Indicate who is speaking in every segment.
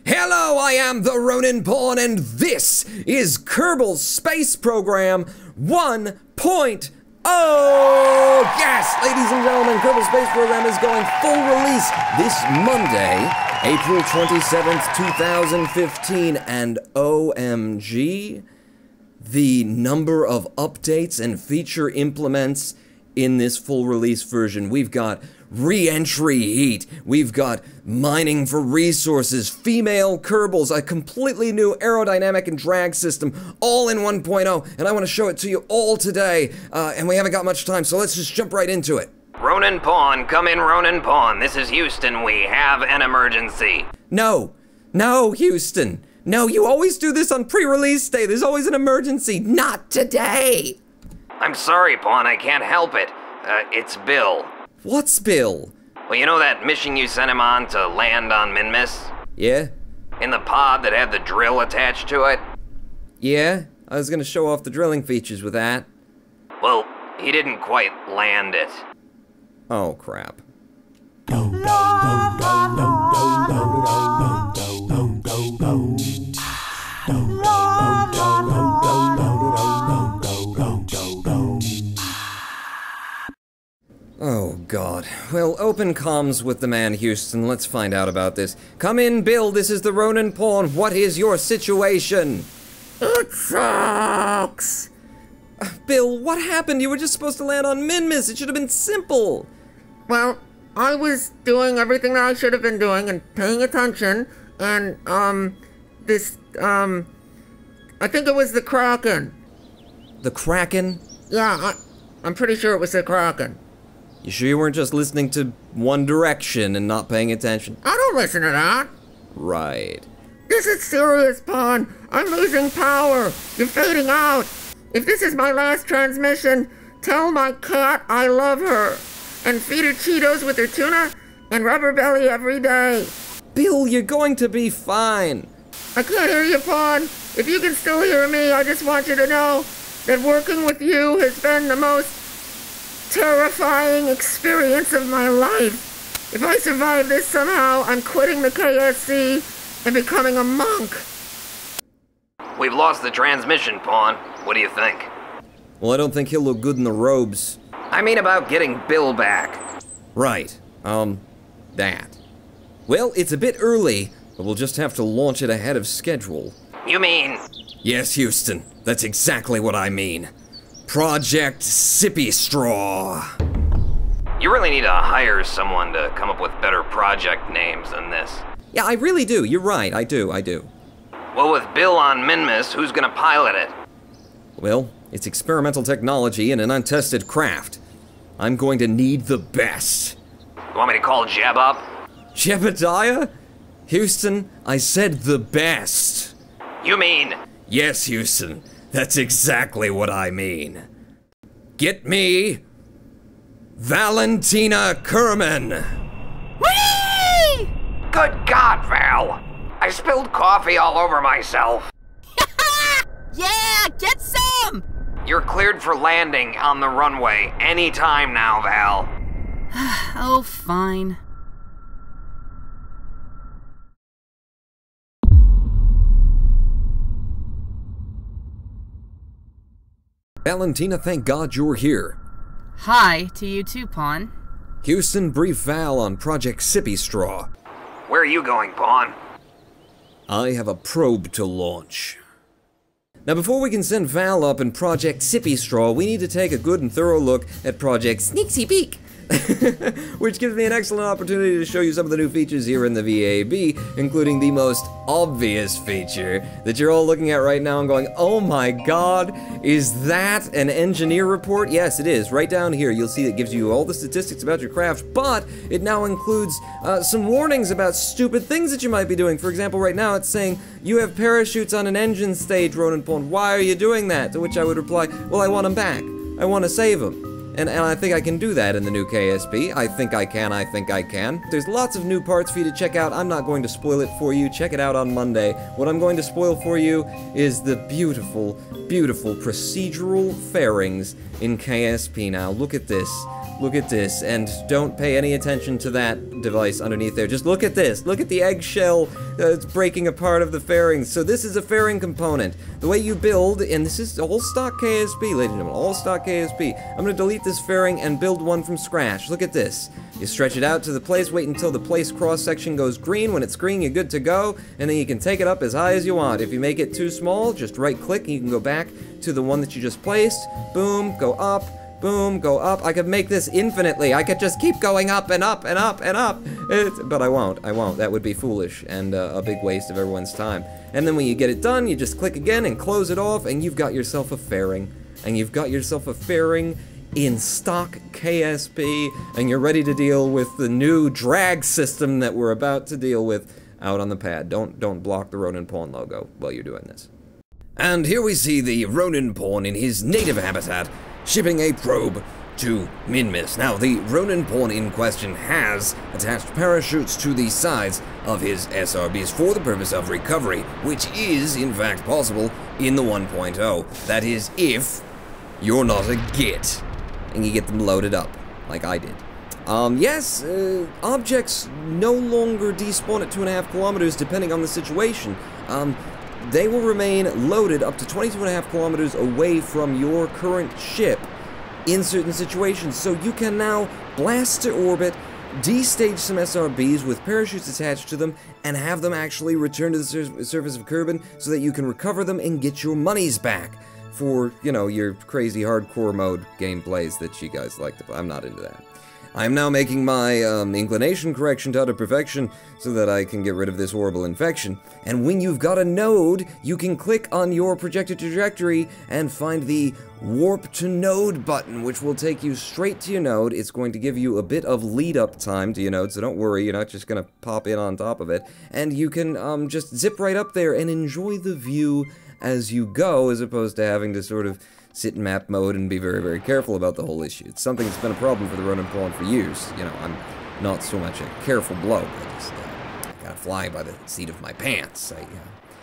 Speaker 1: Hello, I am the Ronin Pawn, and this is Kerbal's Space Program 1.0! Yes, ladies and gentlemen, Kerbal Space Program is going full release this Monday, April 27th, 2015, and OMG, the number of updates and feature implements in this full release version. We've got re-entry heat, we've got mining for resources, female Kerbals, a completely new aerodynamic and drag system, all in 1.0, and I want to show it to you all today, and we haven't got much time, so let's just jump right into it.
Speaker 2: Ronin Pawn, come in, Ronin Pawn. This is Houston. We have an emergency.
Speaker 1: No, Houston. No, you always do this on pre-release day. There's always an emergency. Not today.
Speaker 2: I'm sorry, Pawn. I can't help it. It's Bill.
Speaker 1: What's Bill?
Speaker 2: Well, you know that mission you sent him on to land on Minmus?
Speaker 1: Yeah?
Speaker 2: In the pod that had the drill attached to it?
Speaker 1: Yeah? I was gonna show off the drilling features with that.
Speaker 2: Well, he didn't quite land it.
Speaker 1: Oh, crap. Oh, God. Well, open comms with the man, Houston. Let's find out about this. Come in, Bill. This is the Ronin Pawn. What is your situation?
Speaker 3: It sucks.
Speaker 1: Bill, what happened? You were just supposed to land on Minmus. It should have been simple.
Speaker 3: Well, I was doing everything that I should have been doing and paying attention, and, I think it was the Kraken.
Speaker 1: The Kraken?
Speaker 3: Yeah, I'm pretty sure it was the Kraken.
Speaker 1: You sure you weren't just listening to One Direction and not paying attention?
Speaker 3: I don't listen to that.
Speaker 1: Right.
Speaker 3: This is serious, Pawn. I'm losing power. You're fading out. If this is my last transmission, tell my cat I love her. And feed her Cheetos with her tuna and rubber belly every day.
Speaker 1: Bill, you're going to be fine.
Speaker 3: I can't hear you, Pawn. If you can still hear me, I just want you to know that working with you has been the most terrifying experience of my life. If I survive this somehow, I'm quitting the KSC and becoming a monk.
Speaker 2: We've lost the transmission, Pawn. What do you think?
Speaker 1: Well, I don't think he'll look good in the robes.
Speaker 2: I mean about getting Bill back.
Speaker 1: Right. That. Well, it's a bit early, but we'll just have to launch it ahead of schedule.
Speaker 2: You mean?
Speaker 1: Yes, Houston. That's exactly what I mean. Project Sippy Straw.
Speaker 2: You really need to hire someone to come up with better project names than this.
Speaker 1: Yeah, I really do. You're right. I do.
Speaker 2: Well, with Bill on Minmus, who's gonna pilot it?
Speaker 1: Well, it's experimental technology and an untested craft. I'm going to need the best.
Speaker 2: You want me to call Jeb up?
Speaker 1: Jebediah? Houston, I said the best.
Speaker 2: You mean?
Speaker 1: Yes, Houston. That's exactly what I mean. Get me Valentina Kerman.
Speaker 2: Whee! Good God, Val! I spilled coffee all over myself.
Speaker 4: Yeah, get some!
Speaker 2: You're cleared for landing on the runway anytime now, Val.
Speaker 4: Oh, fine.
Speaker 1: Valentina, thank God you're here.
Speaker 4: Hi to you too, Pawn.
Speaker 1: Houston, brief Val on Project Sippy Straw.
Speaker 2: Where are you going, Pawn?
Speaker 1: I have a probe to launch. Now, before we can send Val up in Project Sippy Straw, we need to take a good and thorough look at Project Sneaksy Peek, which gives me an excellent opportunity to show you some of the new features here in the VAB, including the most obvious feature that you're all looking at right now and going, oh my God, is that an engineer report? Yes, it is. Right down here, you'll see it gives you all the statistics about your craft, but it now includes some warnings about stupid things that you might be doing. For example, right now it's saying, you have parachutes on an engine stage, Ronin Pawn. Why are you doing that? To which I would reply, well, I want them back. I want to save them. And I think I can do that in the new KSP. I think I can. There's lots of new parts for you to check out. I'm not going to spoil it for you. Check it out on Monday. What I'm going to spoil for you is the beautiful, beautiful procedural fairings in KSP now. Look at this. Look at this, and don't pay any attention to that device underneath there. Just look at this. Look at the eggshell that's breaking apart of the fairings. So this is a fairing component. The way you build, and this is all stock KSP, ladies and gentlemen, all stock KSP. I'm gonna delete this fairing and build one from scratch. Look at this. You stretch it out to the place, wait until the place cross-section goes green. When it's green, you're good to go, and then you can take it up as high as you want. If you make it too small, just right-click, and you can go back to the one that you just placed. Boom, go up. Boom, go up. I could make this infinitely. I could just keep going up and up and up and up. But I won't. That would be foolish and a big waste of everyone's time. And then when you get it done, you just click again and close it off, and you've got yourself a fairing. And you've got yourself a fairing in stock KSP, and you're ready to deal with the new drag system that we're about to deal with out on the pad. Don't block the Ronin Pawn logo while you're doing this. And here we see the Ronin Pawn in his native habitat, shipping a probe to Minmus. Now, the Ronin Pawn in question has attached parachutes to the sides of his SRBs for the purpose of recovery, which is, in fact, possible in the 1.0. That is, if you're not a git, and you get them loaded up, like I did. Yes, objects no longer despawn at 2.5 kilometers, depending on the situation. They will remain loaded up to 22.5 kilometers away from your current ship in certain situations. So you can now blast to orbit, destage some SRBs with parachutes attached to them, and have them actually return to the surface of Kerbal so that you can recover them and get your monies back for, you know, your crazy hardcore mode gameplays that you guys like to play. I'm not into that. I'm now making my inclination correction to utter perfection so that I can get rid of this horrible infection. And when you've got a node, you can click on your projected trajectory and find the warp to node button, which will take you straight to your node. It's going to give you a bit of lead up time to your node, so don't worry, you're not just gonna pop in on top of it. And you can just zip right up there and enjoy the view as you go, as opposed to having to sort of sit in map mode and be very, very careful about the whole issue. It's something that's been a problem for the Ronin Pawn for years. You know, I'm not so much a careful bloke. I just gotta fly by the seat of my pants.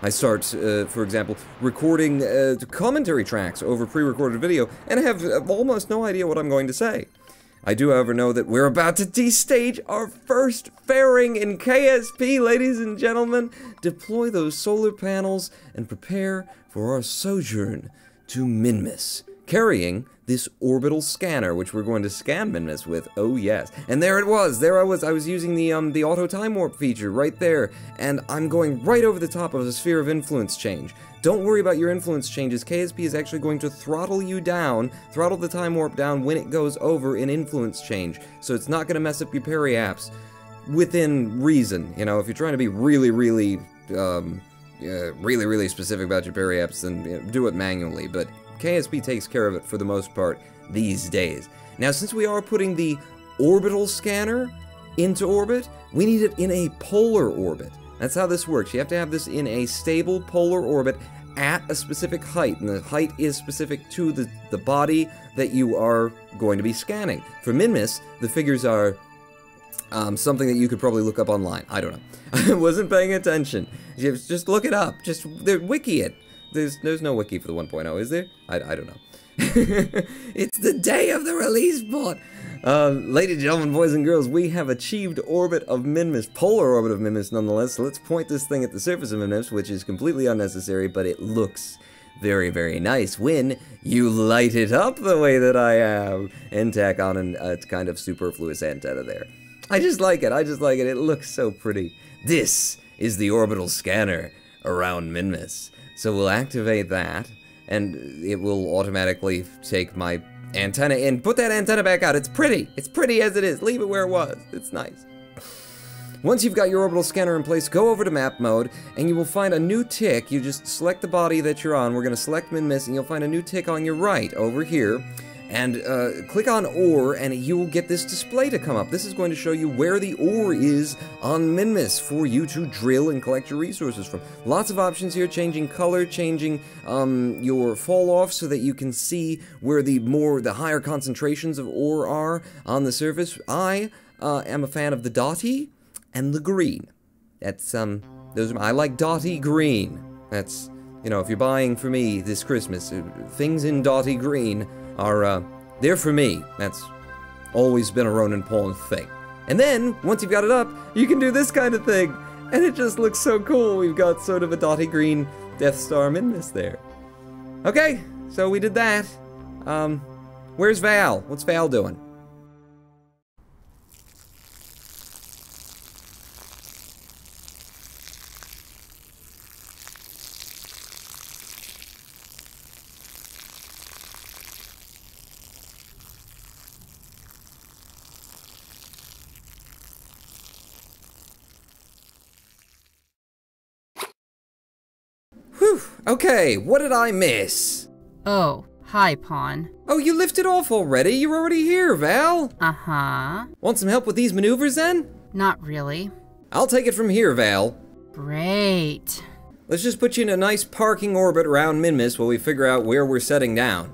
Speaker 1: I start, for example, recording commentary tracks over pre-recorded video, and I have almost no idea what I'm going to say. I do, however, know that we're about to destage our first fairing in KSP, ladies and gentlemen. Deploy those solar panels and prepare for our sojourn to Minmus, carrying this orbital scanner, which we're going to scan Minmus with. Oh yes, and there it was. There I was using the auto time warp feature right there, and I'm going right over the top of a sphere of influence change. Don't worry about your influence changes. KSP is actually going to throttle you down, throttle the time warp down when it goes over an influence change, so it's not going to mess up your periapps within reason. You know, if you're trying to be really specific about your periapps, then you know, do it manually, but KSP takes care of it for the most part these days. Now, since we are putting the orbital scanner into orbit, we need it in a polar orbit. That's how this works. You have to have this in a stable polar orbit at a specific height, and the height is specific to the body that you are going to be scanning. For Minmus, the figures are something that you could probably look up online. I don't know. I wasn't paying attention. Just look it up. Just wiki it. There's no wiki for the 1.0, is there? I don't know. It's the day of the release bot. Ladies and gentlemen, boys and girls, we have achieved orbit of Minmus, polar orbit of Minmus nonetheless. So let's point this thing at the surface of Minmus, which is completely unnecessary, but it looks very, very nice when you light it up the way that I have and tack on a kind of superfluous antenna there. I just like it. It looks so pretty. This is the orbital scanner around Minmus. So we'll activate that, and it will automatically take my antenna in. Put that antenna back out. It's pretty. It's pretty as it is. Leave it where it was. It's nice. Once you've got your orbital scanner in place, go over to map mode, and you will find a new tick. You just select the body that you're on. We're going to select Minmus, and you'll find a new tick on your right over here. And click on ore, and you will get this display to come up. This is going to show you where the ore is on Minmus for you to drill and collect your resources from. Lots of options here, changing color, changing your fall off so that you can see where the higher concentrations of ore are on the surface. I am a fan of the dotty and the green. That's I like dotty green. That's, you know, if you're buying for me this Christmas, things in dotty green are, they're for me. That's always been a Ronin Pawn thing. And then, once you've got it up, you can do this kind of thing. And it just looks so cool. We've got sort of a dotty green Death Star Minmus there. Okay, so we did that. Where's Val? What's Val doing? Whew, okay, what did I miss?
Speaker 4: Oh, hi, Pawn.
Speaker 1: Oh, you lifted off already? You're already here, Val.
Speaker 4: Uh-huh.
Speaker 1: Want some help with these maneuvers then?
Speaker 4: Not really.
Speaker 1: I'll take it from here, Val.
Speaker 4: Great.
Speaker 1: Let's just put you in a nice parking orbit around Minmus while we figure out where we're setting down.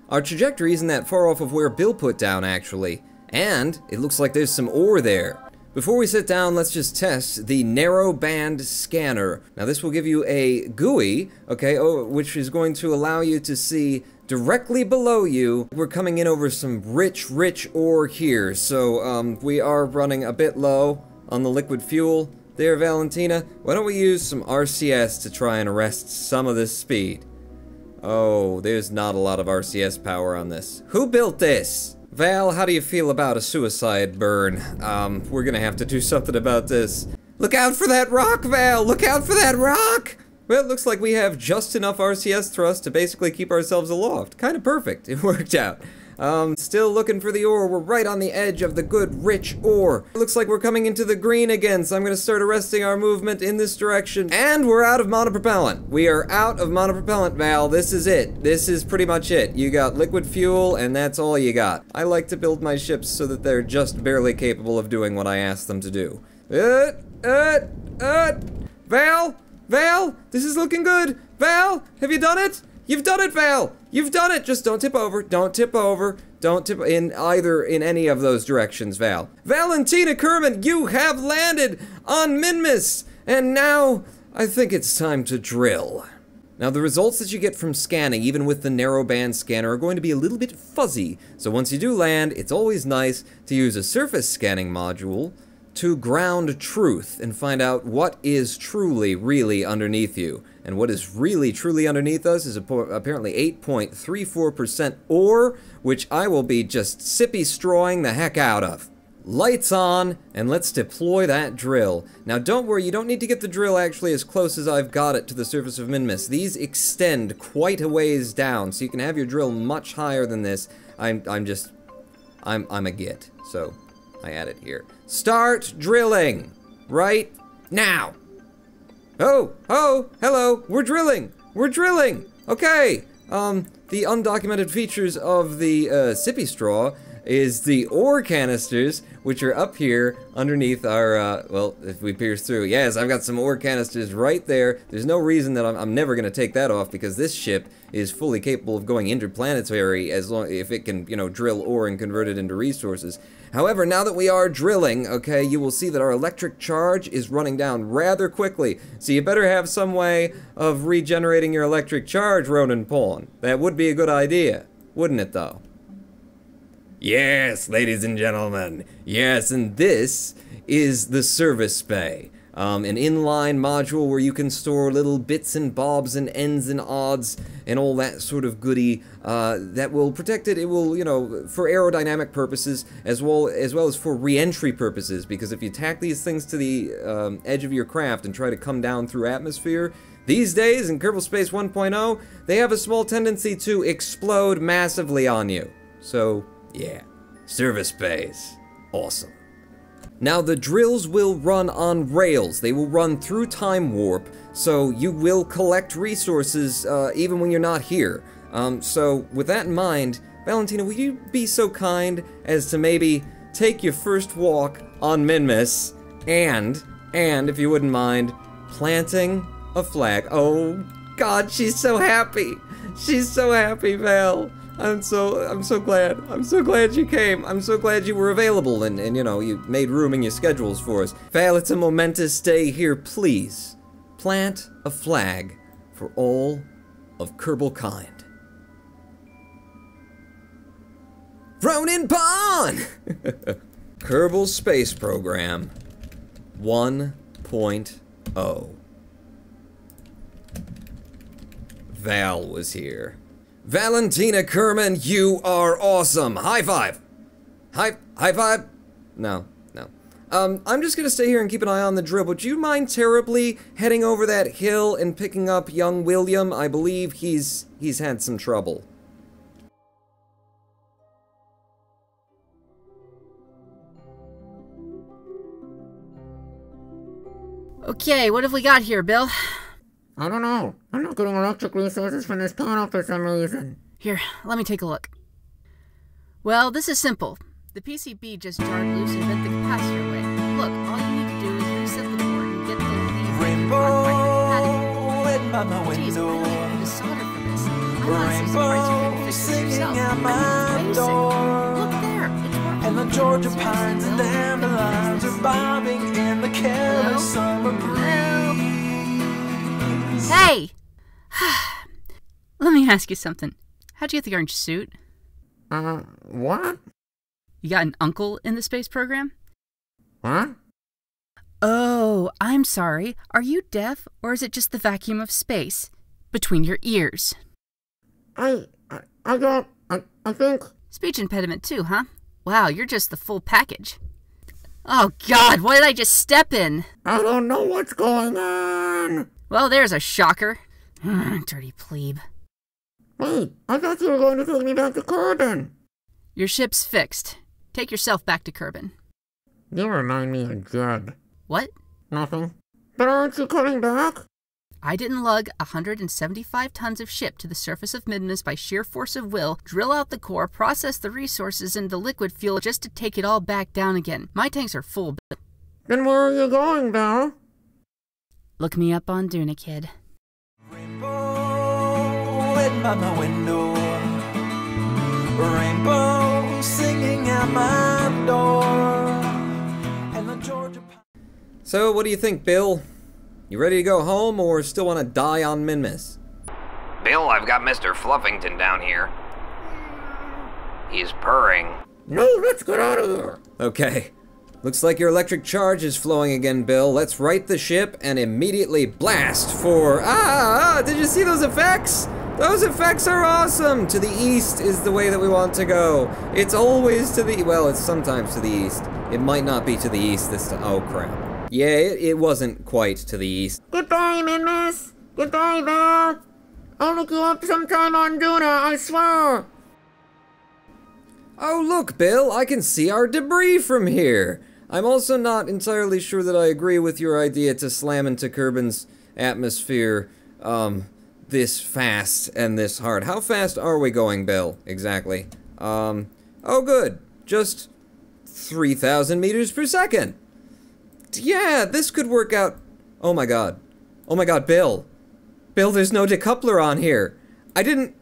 Speaker 1: Our trajectory isn't that far off of where Bill put down, actually. And it looks like there's some ore there. Before we sit down, let's just test the narrow band scanner. Now this will give you a GUI, okay, which is going to allow you to see directly below you. We're coming in over some rich ore here, so we are running a bit low on the liquid fuel there, Valentina. Why don't we use some RCS to try and arrest some of this speed? Oh, there's not a lot of RCS power on this. Who built this? Val, how do you feel about a suicide burn? We're gonna have to do something about this. Look out for that rock, Val! Look out for that rock! Well, it looks like we have just enough RCS thrust to basically keep ourselves aloft. Kind of perfect. It worked out. Still looking for the ore. We're right on the edge of the good, rich ore. Looks like we're coming into the green again, so I'm gonna start arresting our movement in this direction. And we're out of monopropellant. We are out of monopropellant, Val. This is it. This is pretty much it. You got liquid fuel, and that's all you got. I like to build my ships so that they're just barely capable of doing what I ask them to do. Val? Val? This is looking good. Val? Have you done it? You've done it, Val! You've done it! Just don't tip over. Don't tip over. Don't tip in any of those directions, Val. Valentina Kerman, you have landed on Minmus! And now, I think it's time to drill. Now, the results that you get from scanning, even with the narrow band scanner, are going to be a little bit fuzzy. So once you do land, it's always nice to use a surface scanning module to ground truth and find out what is truly, really underneath you. And what is really, truly underneath us is apparently 8.34% ore, which I will be just Sippy strawing the heck out of. Lights on, and let's deploy that drill. Now don't worry, you don't need to get the drill actually as close as I've got it to the surface of Minmus. These extend quite a ways down, so you can have your drill much higher than this. I'm a git, so I add it here. Start drilling right now. Oh, hello, we're drilling. Okay, the undocumented features of the Sippy straw is the ore canisters, which are up here underneath our, well, if we pierce through, yes, I've got some ore canisters right there. There's no reason that I'm never gonna take that off because this ship is fully capable of going interplanetary as long if it can, you know, drill ore and convert it into resources. However, now that we are drilling, okay, you will see that our electric charge is running down rather quickly. So you better have some way of regenerating your electric charge, Ronin Pawn. That would be a good idea, wouldn't it though? Yes, ladies and gentlemen. Yes, and this is the service bay. An inline module where you can store little bits and bobs and ends and odds and all that sort of goody that will protect it. It will, you know, for aerodynamic purposes as well as for re-entry purposes, because if you tack these things to the edge of your craft and try to come down through atmosphere, these days in Kerbal Space 1.0, they have a small tendency to explode massively on you. So, yeah, service bays, awesome. Now the drills will run on rails. They will run through time warp, so you will collect resources even when you're not here. So with that in mind, Valentina, will you be so kind as to maybe take your first walk on Minmus and if you wouldn't mind, planting a flag. Oh God, she's so happy. She's so happy, Val. I'm so glad. I'm so glad you came. I'm so glad you were available and you know, you made room in your schedules for us. Val, it's a momentous day here. Please, plant a flag for all of Kerbal kind. Ronin Pawn! Kerbal Space Program 1.0. Val was here. Valentina Kerman, you are awesome! High five! High five? No. I'm just gonna stay here and keep an eye on the drill. Would you mind terribly heading over that hill and picking up young William? I believe he's had some trouble.
Speaker 4: Okay, what have we got here, Bill?
Speaker 3: I don't know. I'm not getting electric resources from this panel for some reason.
Speaker 4: Here, let me take a look. Well, this is simple. The PCB just jarred loose and bent the capacitor away. Look, all you need to do is reset the board and get the leads
Speaker 5: Rainbow
Speaker 4: in
Speaker 5: by my
Speaker 4: Jeez,
Speaker 5: window.
Speaker 4: I really need to solder for this. I'm honestly surprised you didn't fix this
Speaker 5: Singing
Speaker 4: yourself.
Speaker 5: at
Speaker 4: I mean,
Speaker 5: my
Speaker 4: it's basic.
Speaker 5: door.
Speaker 4: Look there, it's working.
Speaker 5: And the Georgia
Speaker 4: Seriously,
Speaker 5: pines and
Speaker 4: Bill?
Speaker 5: dandelions are bobbing in the careless summer breeze.
Speaker 4: Hey! Let me ask you something. How'd you get the orange suit?
Speaker 3: What?
Speaker 4: You got an uncle in the space program?
Speaker 3: Huh?
Speaker 4: Oh, I'm sorry. Are you deaf, or is it just the vacuum of space between your ears?
Speaker 3: I think...
Speaker 4: Speech impediment too, huh? Wow, you're just the full package. Oh God, what did I just step in?
Speaker 3: I don't know what's going on!
Speaker 4: Well, there's a shocker. Dirty plebe.
Speaker 3: Wait, I thought you were going to take me back to Kerbal.
Speaker 4: Your ship's fixed. Take yourself back to Kerbal.
Speaker 3: You remind me of Jed.
Speaker 4: What?
Speaker 3: Nothing. But aren't you coming back?
Speaker 4: I didn't lug 175 tons of ship to the surface of Midmas by sheer force of will, drill out the core, process the resources into liquid fuel just to take it all back down again. My tanks are full.
Speaker 3: Then where are you going, Val?
Speaker 4: Look me up on Duna, kid.
Speaker 5: Rainbow lit by my window. Rainbow singing at my door. And the Georgia
Speaker 1: So, what do you think, Bill? You ready to go home, or still want to die on Minmus?
Speaker 2: Bill, I've got Mr. Fluffington down here. He's purring.
Speaker 3: No, let's get out of here.
Speaker 1: Okay. Looks like your electric charge is flowing again, Bill. Let's right the ship and immediately blast for... Did you see those effects? Those effects are awesome! To the east is the way that we want to go. It's always to the... Well, it's sometimes to the east. It might not be to the east this time. Oh, crap. Yeah, it wasn't quite to the east.
Speaker 3: Goodbye, Minmus. Goodbye, Val. I'll look you up sometime on Duna, I swear.
Speaker 1: Oh, look, Bill, I can see our debris from here. I'm also not entirely sure that I agree with your idea to slam into Kerban's atmosphere, this fast and this hard. How fast are we going, Bill, exactly? Oh, good. Just 3,000 meters per second. Yeah, this could work out. Oh my god. Oh my god, Bill. Bill, there's no decoupler on here. The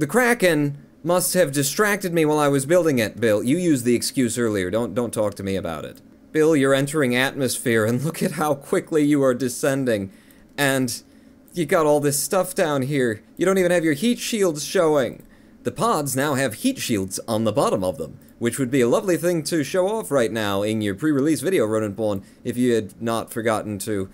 Speaker 1: Kraken must have distracted me while I was building it, Bill. You used the excuse earlier. Don't talk to me about it. Bill, you're entering atmosphere, and look at how quickly you are descending. And you got all this stuff down here. You don't even have your heat shields showing. The pods now have heat shields on the bottom of them, which would be a lovely thing to show off right now in your pre-release video, Ronin Pawn, if you had not forgotten to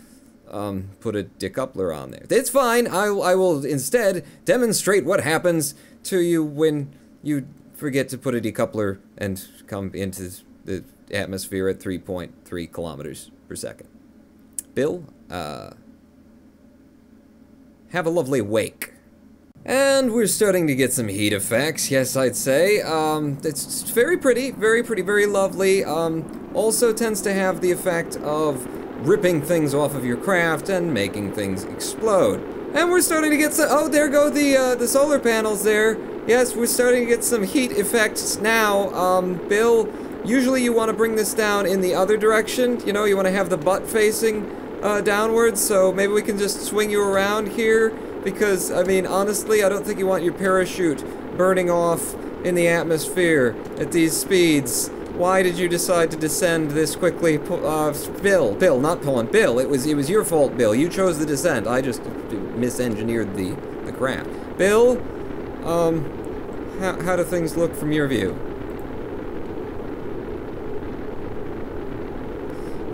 Speaker 1: put a decoupler on there. It's fine. I will instead demonstrate what happens to you when you forget to put a decoupler and come into the atmosphere at 3.3 kilometers per second. Bill, have a lovely wake. And we're starting to get some heat effects, yes, I'd say. It's very pretty, very lovely. Also tends to have the effect of ripping things off of your craft and making things explode. And we're starting to get some... Oh, there go the solar panels there. Yes, we're starting to get some heat effects now. Bill, usually you want to bring this down in the other direction. You know, you want to have the butt facing downwards, so maybe we can just swing you around here. Because, I mean, honestly, I don't think you want your parachute burning off in the atmosphere at these speeds. Why did you decide to descend this quickly? Bill, not Pawn. Bill, it was your fault, Bill. You chose the descent. I just misengineered the craft. Bill, How do things look from your view?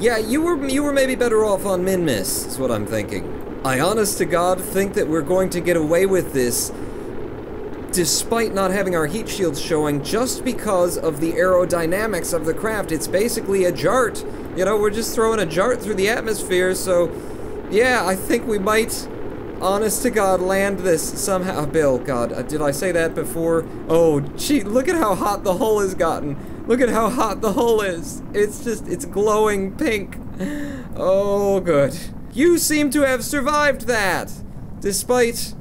Speaker 1: Yeah, you were maybe better off on Min-Miss, is what I'm thinking. I honest to God think that we're going to get away with this despite not having our heat shields showing, just because of the aerodynamics of the craft. It's basically a jart. You know, we're just throwing a jart through the atmosphere, so yeah, I think we might, honest to God, land this somehow. Bill, God, did I say that before? Oh, gee, look at how hot the hull has gotten. Look at how hot the hull is. It's glowing pink. Oh, good. You seem to have survived that, despite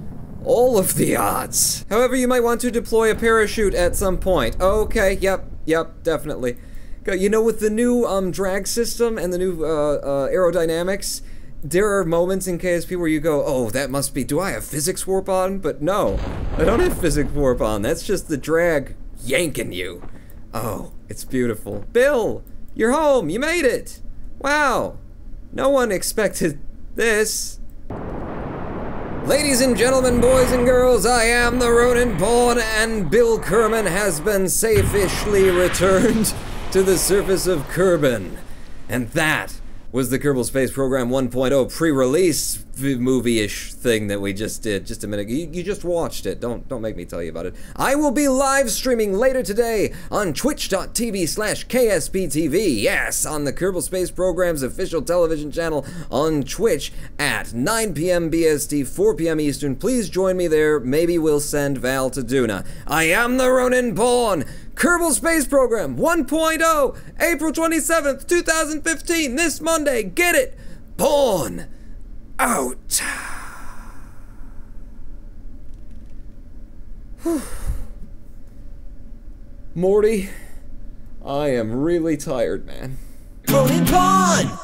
Speaker 1: all of the odds. However, you might want to deploy a parachute at some point. Okay, yep, definitely. You know, with the new drag system and the new aerodynamics, there are moments in KSP where you go, oh, that must be, do I have physics warp on? But no, I don't have physics warp on. That's just the drag yanking you. Oh, it's beautiful. Bill, you're home, you made it. Wow, no one expected this. Ladies and gentlemen, boys and girls, I am the Ronin Pawn, and Bill Kerman has been safely returned to the surface of Kerbin. And that was the Kerbal Space Program 1.0 pre-release movie-ish thing that we just did just a minute ago. You just watched it. Don't make me tell you about it. I will be live streaming later today on twitch.tv/KSPTV. Yes, on the Kerbal Space Program's official television channel on Twitch at 9 p.m. BST, 4 p.m. Eastern. Please join me there. Maybe we'll send Val to Duna. I am the Ronin Pawn. Kerbal Space Program 1.0, April 27th, 2015, this Monday. Get it? Pawn out. Morty, I am really tired, man.
Speaker 5: Ronin Pawn!